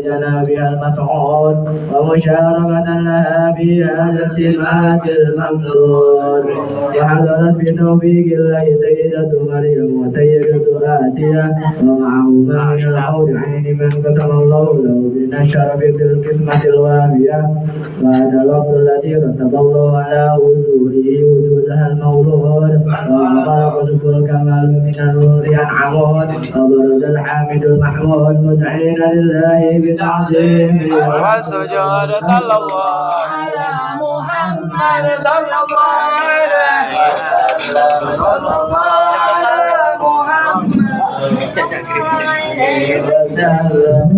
لنا بها المسعود ومشاركة لها في هذا السمات الممدود وحضرت بتوفيق الله سيدة مريم وسيدة آسيا ومعهما من الحور عين من قسم الله له من الشرف في القسمة الوافية وهذا الوقت الذي رتب الله على وجوده وجودها المولود وأعطى رزق الكمال من النور ينعمون وبرز الحامد المحمود مدعين لله بتعظيمه والسجود صلى الله على محمد صلى الله عليه وسلم صلى الله على محمد وسلم